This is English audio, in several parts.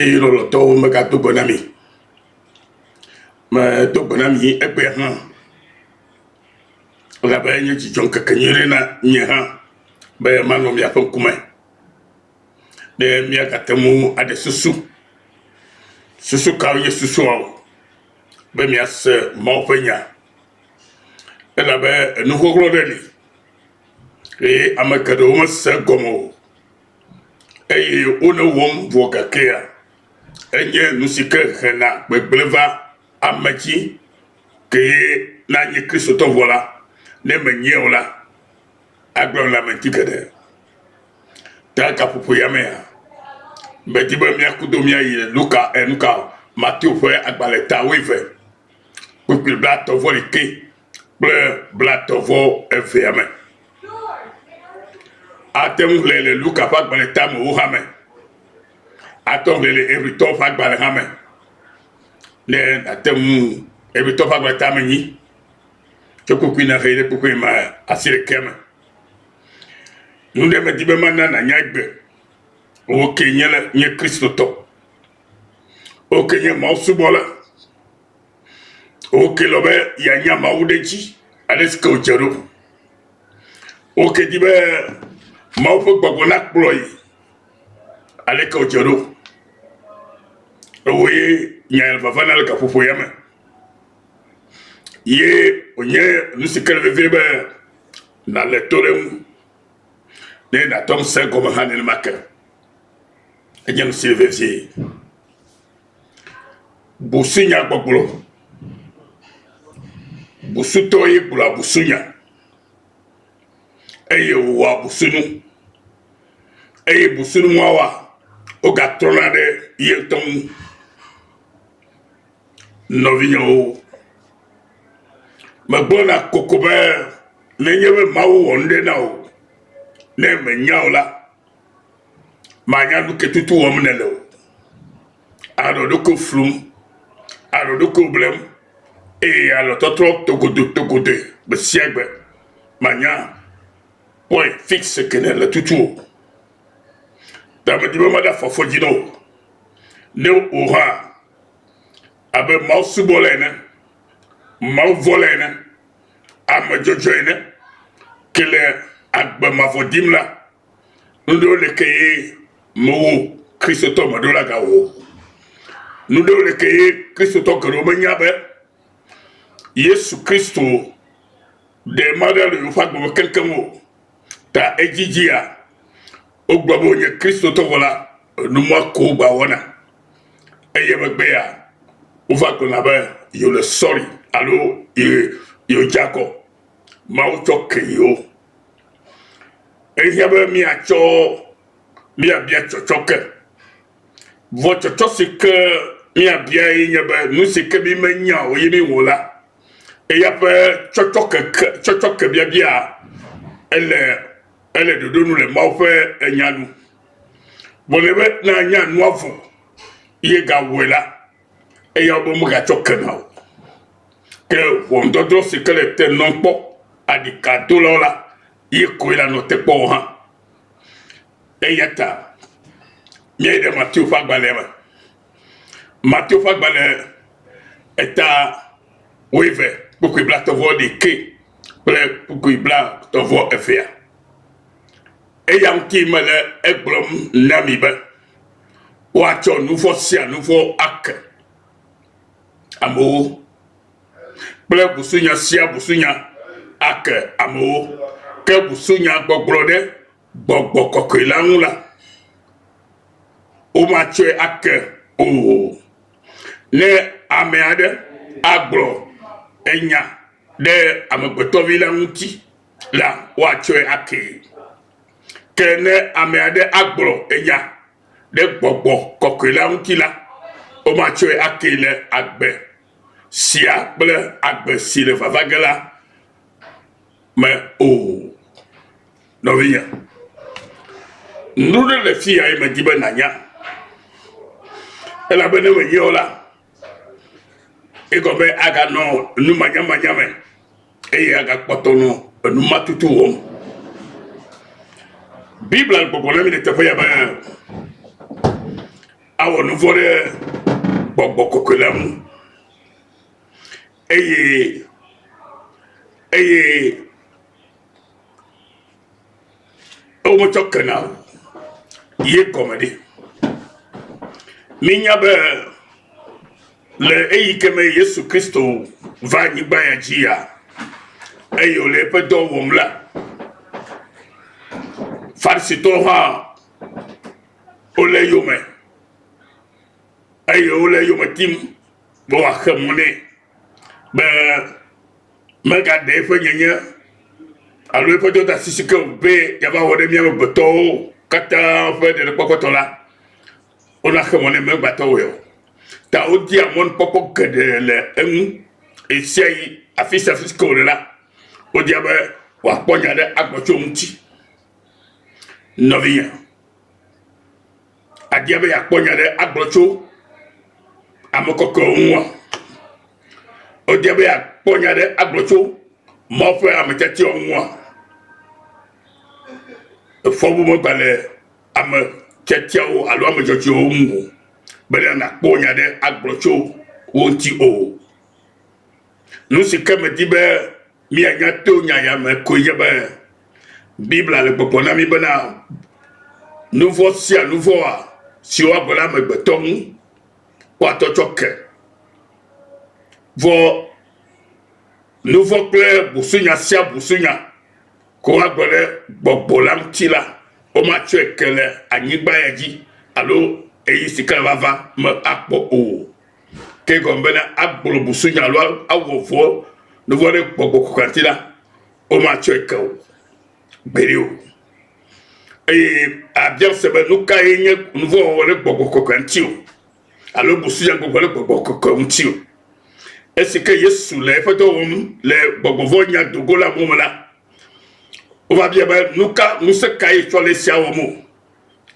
Et le temps me gâteau bon ami. Mais tout bon ami est bien. La bagne qui jonque kanyerena nyeha. Ben manom ya pon kuma. De mi akatemu ade susu. Susu kawe susu awo. Ben mi as mo penya. Et la ben nous gloreli. Et amakado mo se gomo. Et ono wom vokakea. Enye nusike hena bebleva amachi ke na nye Kristo to vola ne menye ola agblɔ la mentikede ta kapupu yamea betibe mia kudomia yi Luka enuka Matthieu fe agbaleta wive kpekpe bla tovo leke kple bla tovo eve yame atem le Luka fa agbaleta mo hame atom le Ecoutent fa agbalẽ hame ne atem Ecoutent fa agbaleta me nyi chokukui na hele kukui ma asire keme nunde me dibe mana na nyagbe o kenyele nye Kristo to o kenye ma subola o kelobe ya nyama udeji aleska o jero o ke dibe ma o gbɔgbɔ na kplɔ yi aleka o jero o ye nya vava na ka fofo yame ye onye nusikele veve na letorem ne na tom se comme hanel maka enye nusilvevie Busunya gblɔgblɔ busuto ye gbla busunya eye wa busunu eye busunu wa o ga trona de ye tom novinho Magbona kokobe nenyebe mawu wonde na o ne menya ola manya du ketutu womnele o ado doko flum ado doko blem e alo totro togode be siegbe manya point fixe kenele tutu da me dibe mada fofojino ne o ha abe mausubolene mau volene amajojoine kele agba mavodim la nudo le keye mo Kristo to madola gawo nudo le keye Kristo to kero menyabe Yesu Kristo de madale yo fagbo kenkemo ta ejijia ogbabo nye Kristo to vola numo ko ba wona eyebegbe ya ufako na ba yo le sorry allo yo jako maucho keyo eyabe mi acho mi abia chochoke vo chochosike mi abia yebe nusike bi menya o yimi wola eyabe chochoke bia ele dodo nu le maufe enyanu bolebe na nya nuavo ye ga wela eyabo mu ga choke na que wondodo se que le non po adikato la ye ko la no te po ha eyata ye de Matthieu fagbale eta wive beaucoup bla tovo de ke beaucoup bla tovo efia Eyakeŋuti mele egblɔm namibe woatsɔ nuvɔ sia nuvɔ ake amewo kple busunya sia busunya ake amewo ke busunya gbɔgblɔ ɖe gbɔgbɔ kɔkɔe la ŋu la womatsɔe ake o ne ame aɖe agblɔ enya ɖe amegbetɔvi la ŋuti la woatsɔe ake ke ne ame aɖe agblɔ enya ɖe gbɔgbɔ kɔkɔe la ŋuti la womatsɔe ake le agbe sia kple agbe si le vavage la me o novinya nuɖe le fi ya me di be nanya elabene me yewo la egɔme aganɔ numanyamanya me eye agakpɔtɔ nɔ enumatutu wɔm Bible gbɔgbɔ le mi le teƒe ya be awɔ nuvɔ ɖe gbɔgbɔ kɔkɔe la ŋu eye womatsɔ kena ye gɔme ɖe minya be le eyi ke me Yesu Kristo va anyigba ya dzi ya eye wòle eƒe dɔ wɔm la Farisitɔwo hã wole yome eye wole yome tim be wòaxe mo nɛ be megaɖe eƒe nyenye alo eƒe dɔdeasi ke be yava wɔ ɖe míame gbetɔwo katã ƒe ɖeɖekpɔkpɔtɔ la wonaxe mo nɛ megbatɔwoe o ta wodi amɔnukpɔkpɔ geɖe le eŋu esia yi afi sia afi ke wòle la wodia be wòakpɔ nya ɖe agblɔ tso ŋuti nɔvinya adia be yakpɔ nya ɖe agblɔ tso ame kɔkɔewo ŋua wodia be yakpɔ nya ɖe agblɔ tso Mawu ƒe ametsiatsiwo ŋua efɔbu megba le ame tsiatsiawo alo ame dzɔdzɔewo ŋu o bena nakpɔ nya ɖe agblɔ tso wo ŋuti o nu si ke medi be mianya to nya ya me koe nye be Bibla le gbɔgbɔ na mi bena nuvɔ sia nuvɔa si woagblɔ ɖe amegbetɔ ŋu woatɔ tsɔ ke vɔ nuvɔ kple busunya sia busunya ko woagblɔ ɖe gbɔgbɔ la ŋuti la womatsɔe ke le anyigba ya dzi alo eyi si ke vava me akpɔ o ke gɔme bena agblɔ busunya alo awɔ vɔ nuvɔ ɖe gbɔgbɔ kɔkɔe ŋuti la womatsɔe ke o gbeɖe o eye abia se be nu ka ye nye nuvɔ wɔwɔ ɖe gbɔgbɔ kɔkɔe ŋuti o alo busunya gbɔgbɔ ɖe gbɔgbɔ kɔkɔe ŋuti o esi ke Yesu le eƒe dɔ wɔm le gbɔgbɔvɔ nya dogo la mo me la wova bia be nu ka ŋusẽ ka ye tsɔ le sia wɔm o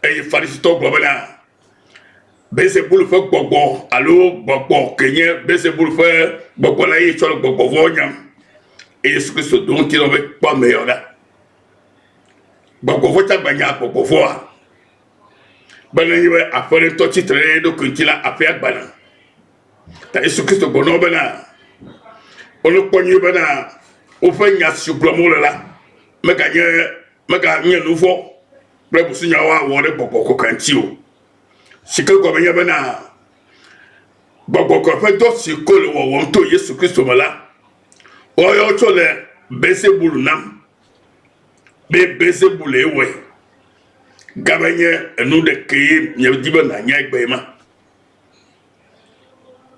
eye Farisitɔwo gblɔ bena Belzebul ƒe gbɔgbɔ alo gbɔgbɔ ke nye Belzebul ƒe gbɔgbɔ la ye tsɔ le gbɔgbɔvɔ nyam eye Yesu Kristo do ŋuti na be kpɔ ame yawo ɖa gbɔgbɔvɔ tsa gbanya gbɔgbɔvɔa bena nye be aƒe ɖe ŋutɔ tsitre ɖe eɖokui ŋuti la aƒea gbana ta Yesu Kristo gblɔ na wo bena wonekpɔ nyuie bena woƒe nya si gblɔm wole la meganye nuvɔ kple busunyawo awɔ ɖe gbɔgbɔ kɔkɔe ŋuti o si ke gɔme nye bena gbɔgbɔ kɔkɔe ƒe dɔ si ko le wɔwɔm to Yesu Kristo me la woyɔ tsɔ le Belzebul nam be Belzebul ewɔe gabe nye enu ɖeke ye miedi be nanya egbe ma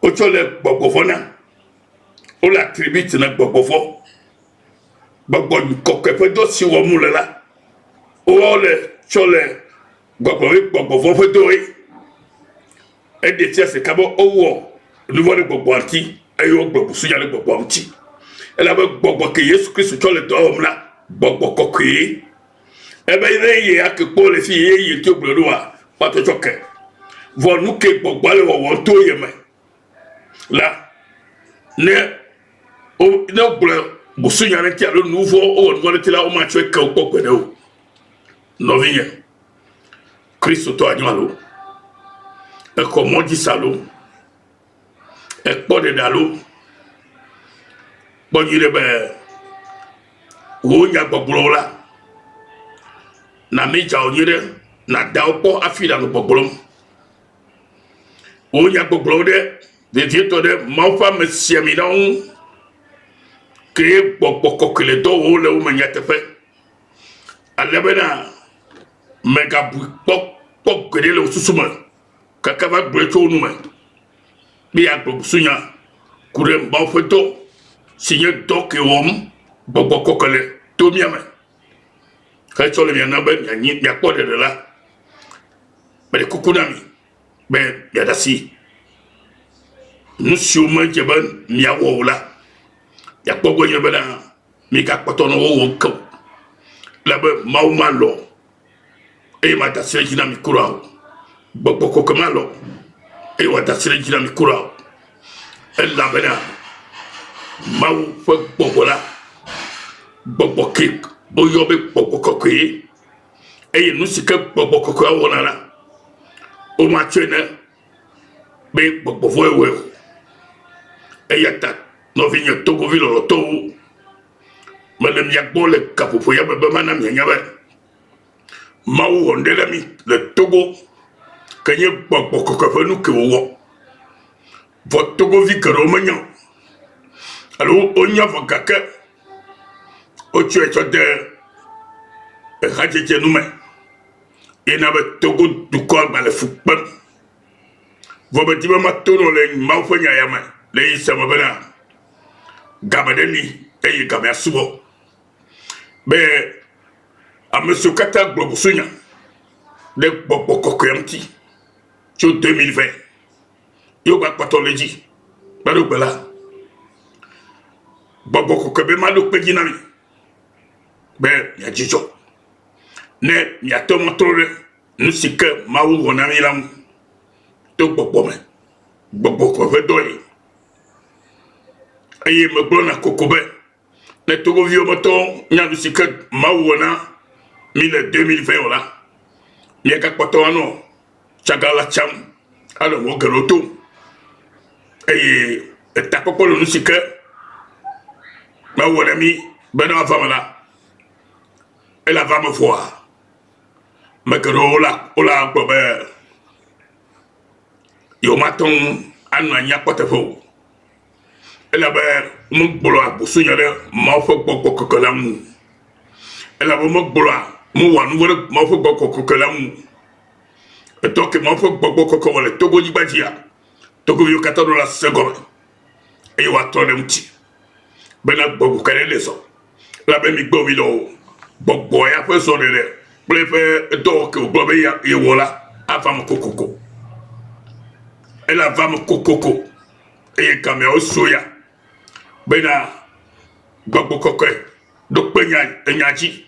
wotsɔ le gbɔgbɔvɔ na wole attribute na gbɔgbɔvɔ gbɔgbɔ kɔkɔe ƒe dɔ si wɔm le la wole tsɔ le gbɔgbɔvɔ ƒe dɔe eɖe fia sika be wowɔ nuvɔ ɖe gbɔgbɔa ŋuti eye wogblɔ busunya ɖe gbɔgbɔa ŋuti elabe gbɔgbɔ ke Yesu Kristo tsɔ le dɔ wɔm la gbɔgbɔ kɔkɔe ebe ne ye ake kpɔ le fi ye to gblɔ ɖoa woatɔ tsɔ ke vɔ nu ke gbɔgbɔa le wɔwɔ to ye me la ne gblɔ busunya ɖe ŋuti alo nuvɔ wowɔ nuvɔ ɖe ŋuti la womatsɔe ke wo kpɔ gbe ɖe o nɔvinye Kristo tɔ anyo alo exɔ mɔdzi sa lo ekpɔ ɖeɖe alo kpɔ nyui ɖe be wo nya gbɔgblɔwo la na mi dza wo nyui ɖe na da wo kpɔ afi la no gbɔgblɔm wo nya gbɔgblɔwo ɖe vevietɔ ɖe Mawu ƒe amesiaminawo ŋu ke gbɔgbɔ kɔkɔe le dɔ wɔwo le wo me nyateƒe ale bena megabui kpɔ geɖe le wo susu me kaka va gblɔe tso wo nu me be yeagblɔ busunya ku ɖe Mawu ƒe dɔ si nye dɔ ke wɔm gbɔgbɔ kɔkɔe le to mia me hetsɔ le mia na be miakpɔ ɖeɖe la meɖe kuku na mi be miaɖe asi nu siwo medze be miawɔ o la miakpɔ gbɔ nye bena migakpɔtɔ na wɔwɔ ke o labe Mawu malɔ eye mada asi ɖe dzi na mi kura o gbɔgbɔ kɔkɔe malɔ eye wòada asi ɖe dzi na mi kura o elabena Mawu ƒe gbɔgbɔ la gbɔgbɔ ke woyɔ be gbɔgbɔ kɔkɔe eye nu si ke gbɔgbɔ kɔkɔe wɔna la womatsɔe ne be Gbɔgbɔ voe eyata novinya Togo vi lo to mele miagbo le kapopo ya bebe mana mianya be mawu ondele mi le Togo kenye Gbɔgbɔ kokofe nu ke wo vo Togo vi ke ro menya alo onya vo gake o tu eto de hajeje nu me ina be Togo du ko gba le fukpem vo be dibe ma tono le mawu fanya ya me le isa mabena gabadeni eye gamya subo be amesu kata agblɔ Busunya de Gbɔgbɔ kɔkɔe tso 2020 yo gba kpatɔ le dzi bado gbela Gbɔgbɔ kɔkɔe be ma do kpedzi na mi be mia dzidzɔ ne mia to mɔtro ɖe nu si ke Mawu wɔ na mi la ŋu to Gbɔgbɔ me Gbɔgbɔ kɔkɔe dɔ ye eye me gblɔ na koko be ne Togoviwo metɔ nya nu si ke Mawu wɔ na mi le 2020 o la mia gakpɔtɔ anɔ tsagala tsam ale wɔ geɖewo to eye etakpɔkpɔ le nu si ke Mawu wɔ na mi bena ava me la ele ava me vɔa me geɖewo wola gblɔ be yewo mate ŋu anɔ anyi akpɔ teƒe o elabe megblɔa Busunya ɖe Mawu ƒe Gbɔgbɔ kɔkɔe la ŋu elabe megblɔa mewɔa nu ɖe Mawu ƒe Gbɔgbɔ kɔkɔe la ŋu etɔ ke Mawu ƒe Gbɔgbɔ kɔkɔe wɔ le Togo nyigba dzia Togoviwo katã ɖo le ase gɔme eye woatrɔ ɖe ŋuti bena Gbɔgbɔ kae le zɔ elabe mi gbe mi le o Gbɔgbɔ ya ƒe zɔɖeɖe kple eƒe dɔwɔ ke wògblɔ be yewɔ la ava me kokoko ele ava me kokoko eye gameawo so ya bena Gbɔgbɔ kɔkɔe do kpe enya dzi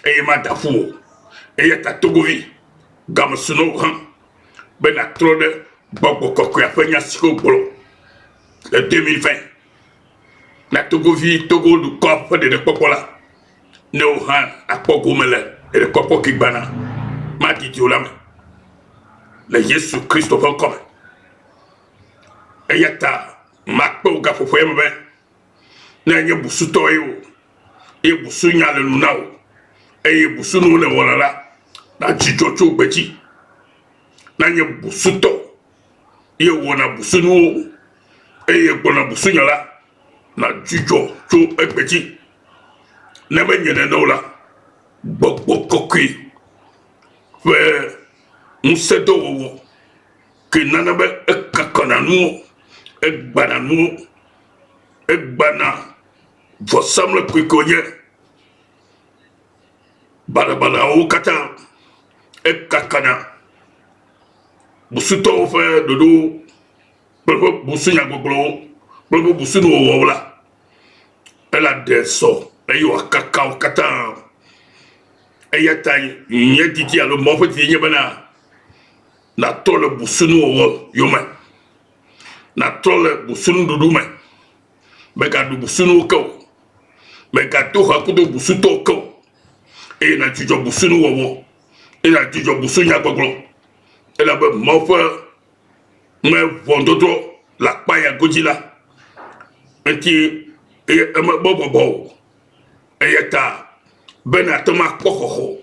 eye ma da ƒu o eya ta Togovi gamesuno hã bena trɔ ɖe Gbɔgbɔ kɔkɔea ƒe nya si ke gblɔ le 2020 na Togovi Togo dukɔ ƒe ɖeɖekpɔkpɔ la ne wo hã akpɔ gome le ɖeɖekpɔkpɔ ke gbana ma didi o la me le Yesu Kristo ƒe ŋkɔ me eya ta makpe wo gaƒoƒo me be ne nye busutɔ ye o eye Busunya le nu na o eye busunu le wɔna la na dzidzɔ tso gbedzi na nye busutɔ ye wɔna busunuwo eye gbɔna Busunya la na dzidzɔ tso egbedzi ne me nye nene o la Gbɔgbɔ kɔkɔe ƒe ŋusẽdɔwɔwɔ ke nana be ekakana nuwo egbana nuwo egbana vɔsamlekpui ke wònye balabalawo katã ekakana busutɔwo ƒe ɖoɖo kple ƒe Busunya gbɔgblɔwo kple ƒe busunuwɔwɔwo la ela ɖe sɔ eye wòakaka wo katã eya ta nye didi alo mɔ ƒe didi nye bena natrɔ le busunuwɔwɔ yome natrɔ le busunuɖuɖu me megaɖu busunuwo ke o megato xa kudo busutɔwo ke o eye nadzudzɔ busunuwɔwɔ eye nadzudzɔ Busunya gbɔgblɔ elabe Mawu ƒe ʋɔnudɔdrɔ le akpa ya godzi la ŋuti eye emegbe bɔbɔ o eya ta bena ate ŋu akpɔ xɔxɔ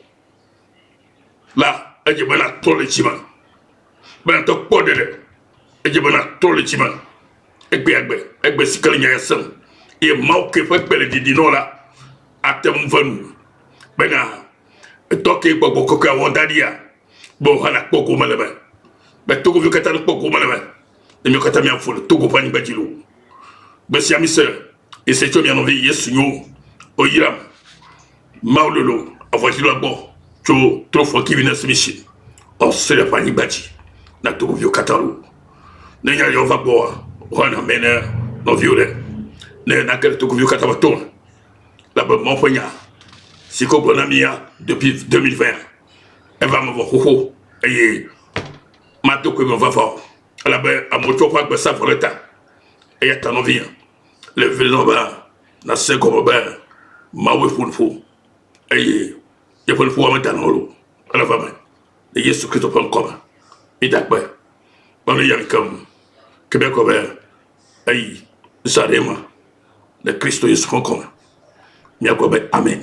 la edze bena trɔ le tsi me bena te kpɔ ɖeɖe edze bena trɔ le tsi me egbe si ke le nya ya sem eye Mawu ke ƒe kpe le didi nɔ la ate ŋu ve nu bena etɔ ke Gbɔgbɔ kɔkɔe wɔ da ɖia be wò hã nakpɔ gome le me be Togoviwo katã nakpɔ gome le me ne míawo katã míafɔ le Togo ƒe anyigba dzi lo gbe sia mi se ese tso mia nɔvi Yesu nyo oyram Mawu lolo avɔdzilo gbɔ tso trofɔ kivi na simisi ɔse ɖe ƒe anyigba dzi na Togoviwo katã lo ne nya yewo va gbɔa woana me ne nɔviwo ɖe ne nake le Togoviwo katã ƒe tome labe Mawu ƒe nya si ke gblɔ na mia depuis 2020 eva me vɔ xoxo eye mato koe me vava o elabe amewo tsɔ ƒe agbe sa vɔ ɖe ta eya ta nɔvia le vli nɔ be na se gɔme be Mawu ƒo nuƒo eye yeƒe nuƒoa me dana o lo ele va me le Yesu Kristo ƒe ŋkɔ me mi da kpe kpɔnu ya kem Quebecois, Aïe, Zarema, le Christ est son commun. Amen.